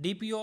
DPO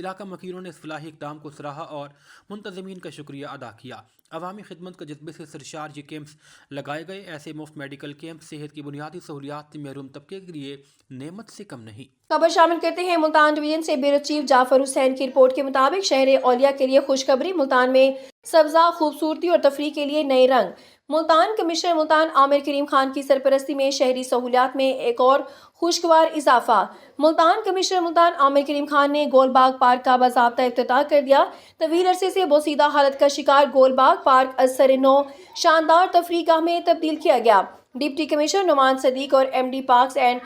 علاقہ مکیروں نے اس فلاحی اقدام کو سراہا اور منتظمین کا شکریہ ادا کیا۔ عوامی خدمت کے جذبے سے سرشار یہ کیمپس لگائے گئے۔ ایسے مفت میڈیکل کیمپ صحت کی بنیادی سہولیات سے محروم طبقے کے لیے نعمت سے کم نہیں۔ خبر شامل کرتے ہیں ملتان ڈویژن سے بیورو چیف جعفر حسین کی رپورٹ کے مطابق شہر اولیا کے لیے خوشخبری، ملتان میں سبزہ خوبصورتی اور تفریح کے لیے نئے رنگ۔ ملتان کمشنر ملتان عامر کریم خان کی سرپرستی میں شہری سہولیات میں ایک اور خوشگوار اضافہ۔ ملتان کمشنر ملتان عامر کریم خان نے گول باغ پارک کا باضابطہ افتتاح کر دیا۔ طویل عرصے سے بوسیدہ حالت کا شکار گول باغ پارک از سر نو شاندار تفریح گاہ میں تبدیل کیا گیا۔ ڈپٹی کمشنر نعمان صدیق اور M D parks and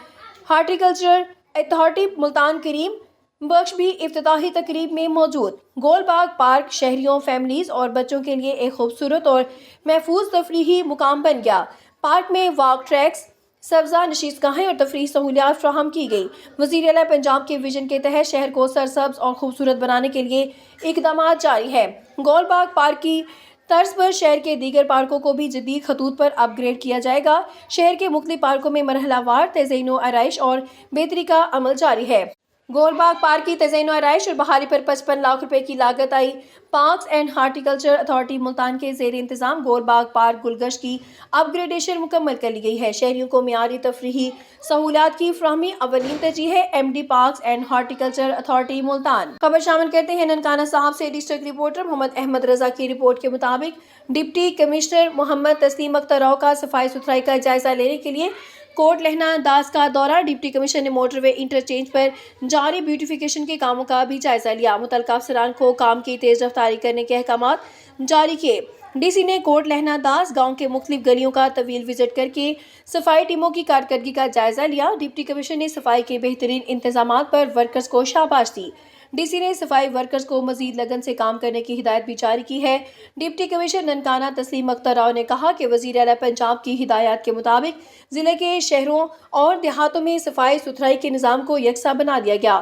horticulture authority Multan Karim Bakhsh بھی افتتاحی تقریب میں موجود۔ گول باغ پارک شہریوں، فیملیز اور بچوں کے لیے ایک خوبصورت اور محفوظ تفریحی مقام بن گیا۔ پارک میں واک ٹریکس، سبزہ نشست گاہیں اور تفریحی سہولیات فراہم کی گئی۔ وزیر اعلیٰ پنجاب کے ویژن کے تحت شہر کو سرسبز اور خوبصورت بنانے کے لیے اقدامات جاری ہیں۔ گول باغ پارک کی طرز پر شہر کے دیگر پارکوں کو بھی جدید خطوط پر اپ گریڈ کیا جائے گا۔ شہر کے مختلف پارکوں میں مرحلہ وار تزئین و آرائش اور بہتری کا عمل جاری ہے۔ گول باغ پارک کی تزئین و آرائش اور بحالی پر 55 لاکھ روپے کی لاگت آئی۔ Parks and horticulture authority Multan کے زیر انتظام گول باغ پارک گلگشت کی اپ گریڈیشن مکمل کر لی گئی ہے۔ شہریوں کو معیاری تفریحی سہولیات کی فراہمی اولین ترجیح ہے۔ M D parks and horticulture authority Multan. خبر شامل کرتے ہیں ننکانہ صاحب سے ڈسٹرکٹ رپورٹر محمد احمد رضا کی رپورٹ کے مطابق ڈپٹی کمشنر محمد تسلیم اختر راؤ کا صفائی ستھرائی کا جائزہ لینے کے لیے کوٹ لہنا داس کا دورہ۔ ڈپٹی کمشنر نے موٹر وے انٹرچینج پر جاری بیوٹیفیکیشن کے کاموں کا بھی جائزہ لیا۔ متعلقہ افسران کو کام کی تیز رفتاری کرنے کے احکامات جاری کیے۔ ڈی سی نے کوٹ لہنا داس گاؤں کے مختلف گلیوں کا طویل وزٹ کر کے صفائی ٹیموں کی کارکردگی کا جائزہ لیا۔ ڈپٹی کمشنر نے صفائی کے بہترین انتظامات پر ورکرز کو شاباش دی۔ ڈی سی نے صفائی ورکرز کو مزید لگن سے کام کرنے کی ہدایت بھی جاری کی ہے۔ ڈپٹی کمشنر ننکانہ تسلیم اختر راؤ نے کہا کہ وزیر اعلیٰ پنجاب کی ہدایات کے مطابق ضلع کے شہروں اور دیہاتوں میں صفائی ستھرائی کے نظام کو یکساں بنا دیا گیا۔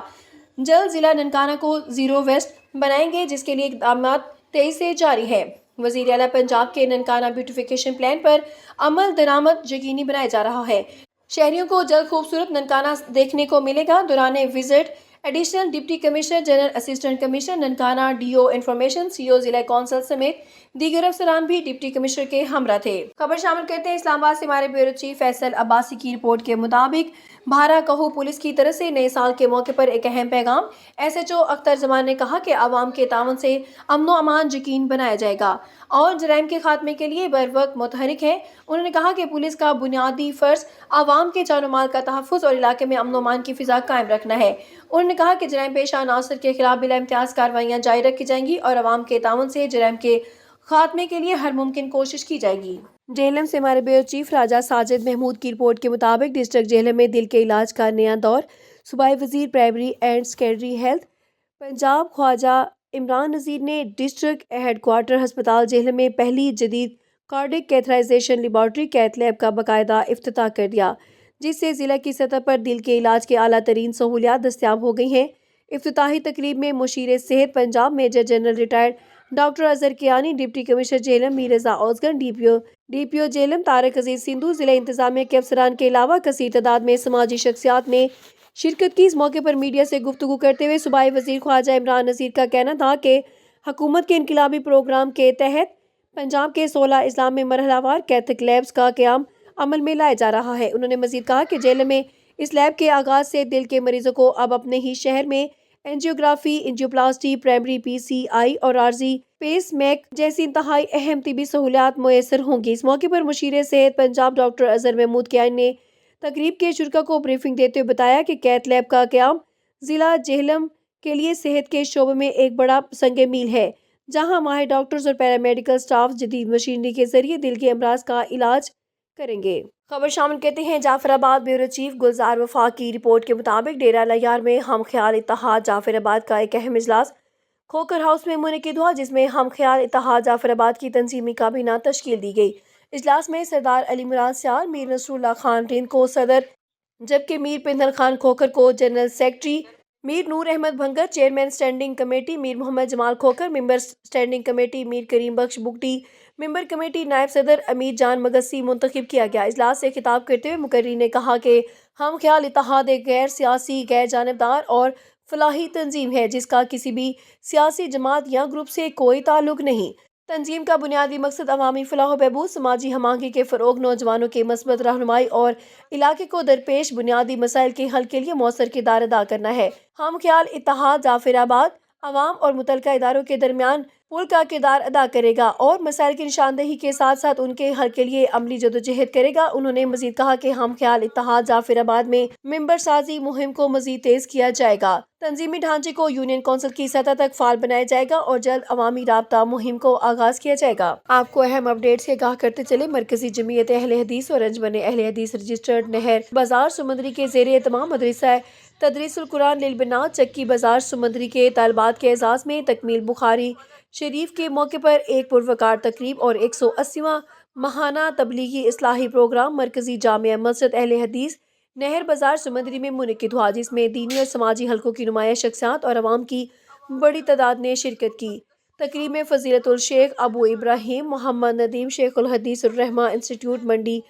جلد ضلع ننکانہ کو زیرو ویسٹ بنائیں گے، جس کے لیے اقدامات تیزی سے جاری ہیں۔ وزیر اعلیٰ پنجاب کے ننکانہ بیوٹیفیکیشن پلان پر عمل درآمد یقینی بنایا جا رہا ہے۔ شہریوں کو جلد خوبصورت ننکانہ دیکھنے کو ملے گا۔ دوران visit additional deputy commissioner general assistant commissioner Nankana, D O information, C O ضلع کونسل سمیت دیگر افسران بھی ڈپٹی کمشنر کے ہمراہ تھے۔ خبر شامل کرتے ہیں اسلام آباد سے ہمارے بیورو چیف فیصل عباسی کی رپورٹ کے مطابق بھارا کہو پولیس کی طرف سے نئے سال کے موقع پر ایک اہم پیغام۔ ایس ایچ او اختر زمان نے کہا کہ عوام کے تعاون سے امن و امان یقین بنایا جائے گا اور جرائم کے خاتمے کے لیے بروقت متحرک ہے۔ انہوں نے کہا کہ پولیس کا بنیادی فرض عوام کے جان و مال کا تحفظ اور علاقے میں امن و امان کی فضا قائم رکھنا ہے۔ انہوں نے کہا کہ جرائم پیشہ عناصر کے خلاف بلا امتیاز کارروائیاں جاری رکھی جائیں گی اور عوام کے تعاون سے جرائم کے خاتمے کے لیے ہر ممکن کوشش کی جائے گی۔ جہلم سے ہمارے بیورو چیف راجہ ساجد محمود کی رپورٹ کے مطابق ڈسٹرکٹ جہلم میں دل کے علاج کا نیا دور۔ صوبائی وزیر primary and secondary health Punjab Khawaja Imran Nazir نے ڈسٹرکٹ ہیڈ کوارٹر ہسپتال جہلم میں پہلی جدید cardiac catheterization laboratory cath lab کا باقاعدہ افتتاح کر دیا، جس سے ضلع کی سطح پر دل کے علاج کے اعلیٰ ترین سہولیات دستیاب ہو گئی ہیں۔ افتتاحی تقریب میں مشیر صحت Punjab major general retired doctor Azhar Kiani, deputy commissioner Jhelum Mir Raza Auzgan, D P O Jhelum Tariq Aziz Sandhu, ضلع انتظامیہ کے افسران کے علاوہ کثیر تعداد میں سماجی شخصیات نے شرکت کی۔ اس موقع پر میڈیا سے گفتگو کرتے ہوئے صوبائی وزیر خواجہ عمران نذیر کا کہنا تھا کہ حکومت کے انقلابی پروگرام کے تحت پنجاب کے 16 اضلاع میں مرحلہ وار کیتھک لیبس کا قیام عمل میں لایا جا رہا ہے۔ انہوں نے مزید کہا کہ جہلم میں اس لیب کے آغاز سے دل کے مریضوں کو اب اپنے ہی شہر میں اینجیوگرافی، اینجیوپلاسٹی، پرائمری پی سی آئی اور عارضی پیس میک جیسی انتہائی اہم طبی سہولیات میسر ہوں گی۔ اس موقع پر مشیر صحت پنجاب ڈاکٹر اظہر محمود کیانی نے تقریب کے شرکاء کو بریفنگ دیتے ہوئے بتایا کہ کیتھ لیب کا قیام ضلع جہلم کے لیے صحت کے شعبے میں ایک بڑا سنگ میل ہے، جہاں ماہر ڈاکٹرز اور پیرامیڈیکل سٹاف جدید مشینری کے ذریعے دل کے امراض کا علاج کریں گے۔ خبر شامل کرتے ہیں جعفر آباد بیورو چیف گلزار وفاق کی رپورٹ کے مطابق ڈیرہ لیار میں ہم خیال اتحاد جعفر آباد کا ایک اہم اجلاس کھوکر ہاؤس میں منعقد ہوا، جس میں ہم خیال اتحاد جعفر آباد کی تنظیمی کابینہ تشکیل دی گئی۔ اجلاس میں سردار علی مراد سیال، میر نصر اللہ خان رند کو صدر، جبکہ میر پنہل خان کھوکر کو جنرل سیکرٹری، میر Noor Ahmed بھنگر chairman standing committee, میر محمد جمال کھوکر ممبر اسٹینڈنگ کمیٹی، میر کریم بخش بگٹی ممبر کمیٹی، نائب صدر امیر جان مگسی منتخب کیا گیا۔ اجلاس سے خطاب کرتے ہوئے مقرری نے کہا کہ ہم خیال اتحاد ایک غیر سیاسی، غیر جانبدار اور فلاحی تنظیم ہے جس کا کسی بھی سیاسی جماعت یا گروپ سے کوئی تعلق نہیں۔ تنظیم کا بنیادی مقصد عوامی فلاح و بہبود، سماجی ہم آہنگی کے فروغ، نوجوانوں کے مثبت رہنمائی اور علاقے کو درپیش بنیادی مسائل کے حل کے لیے مؤثر کردار ادا کرنا ہے۔ ہم خیال اتحاد جعفر آباد عوام اور متعلقہ اداروں کے درمیان پل کا کردار ادا کرے گا اور مسائل کی نشاندہی کے ساتھ ساتھ ان کے حل کے لیے عملی جدوجہد کرے گا۔ انہوں نے مزید کہا کہ ہم خیال اتحاد جعفر آباد میں ممبر سازی مہم کو مزید تیز کیا جائے گا، تنظیمی ڈھانچے کو یونین کونسل کی سطح تک فعال بنایا جائے گا اور جلد عوامی رابطہ مہم کو آغاز کیا جائے گا۔ آپ کو اہم اپڈیٹ سے آگاہ کرتے چلے، مرکزی جمعیت اہل حدیث اور انجمن اہل حدیث رجسٹرڈ نہر بازار سمندری کے زیر اہتمام مدرسہ تدریس القرآن للبنات چکی بازار سمندری کے طالبات کے اعزاز میں تکمیل بخاری شریف کے موقع پر ایک پروقار تقریب اور 180واں ماہانہ تبلیغی اصلاحی پروگرام مرکزی جامع مسجد اہل حدیث نہر بازار سمندری میں منعقد ہوا، جس میں دینی اور سماجی حلقوں کی نمایاں شخصیات اور عوام کی بڑی تعداد نے شرکت کی۔ تقریب میں فضیلت الشیخ ابو ابراہیم محمد ندیم شیخ الحدیث الرحمہ انسٹیٹیوٹ منڈی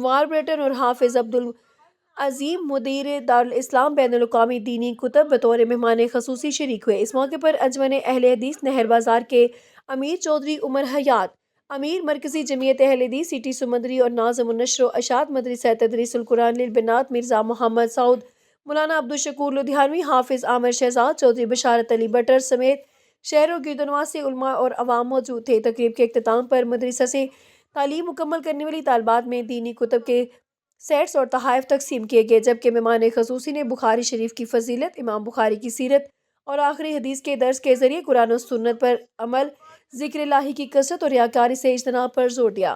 واربریٹن اور حافظ عبدالعظیم مدیر دارالاسلام بین الاقوامی دینی کتب بطور مہمان خصوصی شریک ہوئے۔ اس موقع پر انجمن اہل حدیث نہر بازار کے امیر چودھری عمر حیات، امیر مرکزی جمعیت اہل حدیث سٹی سمندری اور ناظم النشر و اشاعت مدرسہ تدریس القرآن للبنات مرزا محمد سعود، مولانا عبدالشکور لدھیانوی، حافظ عامر شہزاد، چودھری بشارت علی بٹر سمیت شہر و گردنواح سے علماء اور عوام موجود تھے۔ تقریب کے اختتام پر مدرسہ سے تعلیم مکمل کرنے والی طالبات میں دینی کتب کے سیٹس اور تحائف تقسیم کیے گئے، جبکہ مہمان خصوصی نے بخاری شریف کی فضیلت، امام بخاری کی سیرت اور آخری حدیث کے درس کے ذریعے قرآن و سنت پر عمل، ذکر الہی کی کثرت اور ریاکاری سے اجتناب پر زور دیا۔